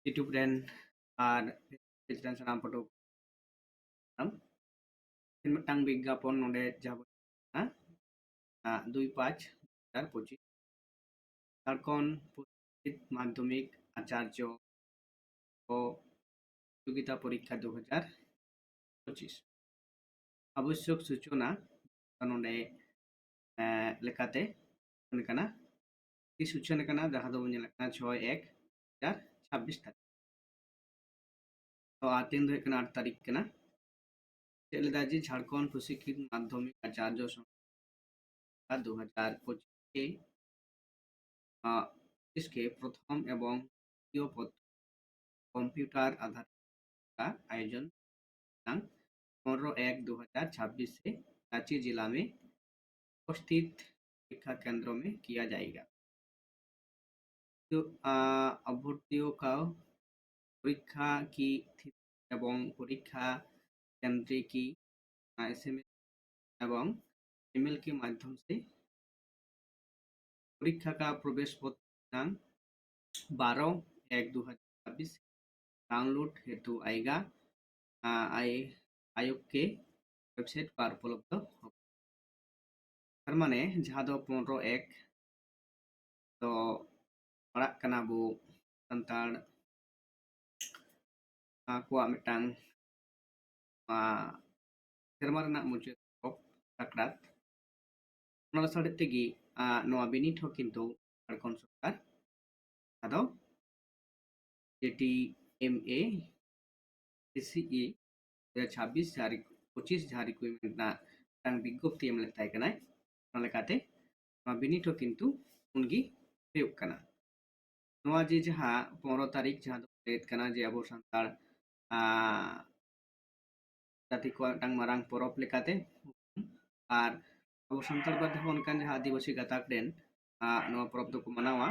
YouTube ren আর page ren sanam photo mitang বিজ্ঞাপন নডে যাব না 2/5/2025 ঝাড়খণ্ড মাধ্যমিক আচার্য ও প্রতিযোগিতা পরীক্ষা 2025 আবশ্যক সূচনা নডে লেখাতে কানা এই সূচনা কানা যাহা দো বন লেখা 6/1/2026 তারিখ तो आतें दो 8 तारीख के ना चलेदाजी झारखंड प्रशिक्षित माध्यमिक आचार्य संस्था 2025 के इसके प्रथम एवं द्वितीय पत्र कंप्यूटर आधारित का आयोजन 15/1/2026 से रांची जिला में उपस्थित परीक्षा केंद्रों में किया जाएगा। तो अभ्यर्थियों का परीक्षा की तिथि एवं परीक्षा केंद्र की SMS एवं ईमेल के माध्यम से परीक्षा का प्रवेश पत्र दिनांक 12/1/2026 डाउनलोड हेतु आएगा आयोग के वेबसाइट पर उपलब्ध होगा। तार माने जहाँ दो 15/1 तो पढ़ाक कना बो संताड़ कुआ मिटांग सेरमा रना मुझे साकरात नला साड़े तेगी नवा बिनिट हो किंतु झारखंड सरकार आदो JTMA CCE 2026 जारी 25 जारी कोई मिलना तंग विज्ञप्ति एम लेता है कना नले काते नवा बिनिट हो किंतु उनकी प्रयोग कना नवा जी जहाँ 15 तारीख जहाँ दो लेत कना जे अबो संताड़ जाति को टांग मारांग परब लेकाते और अब संताल बाद उनकान जहाँ आदिवासी गाताक रेन नवा परब दो को मनावा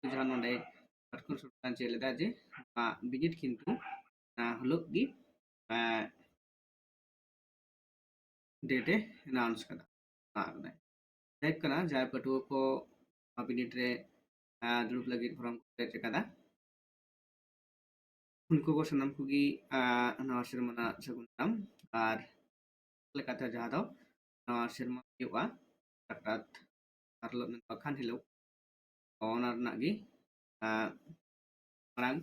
जहाँ नोंडे झारखंड सरकार चलेदा जे बिनिट किंतु हलुक गी डेटे अनाउंस कदा टाइप कना जाय पटुआ को बिनिट रे दुरुप लगी फॉर्म को कदा उनको को सनम कुगी नवा शर्मा सगुनम और लेकाते जहाँ दो नवा शर्मा युवा साकरात आरलो नखान हिलो owner Nagi marang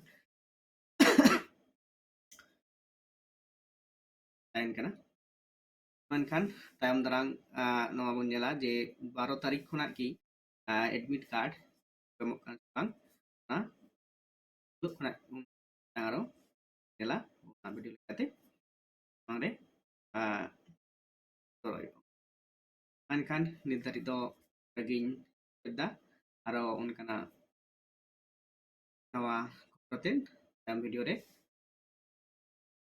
lain kana menkan tayam darang नवा बन जला जे 12 तारीख खुना की admit card emok kan bang na luk खुना tangaro jela video lekate mangre toroi menkan निर्धारित daging beda aro unkana नवा protein dalam video re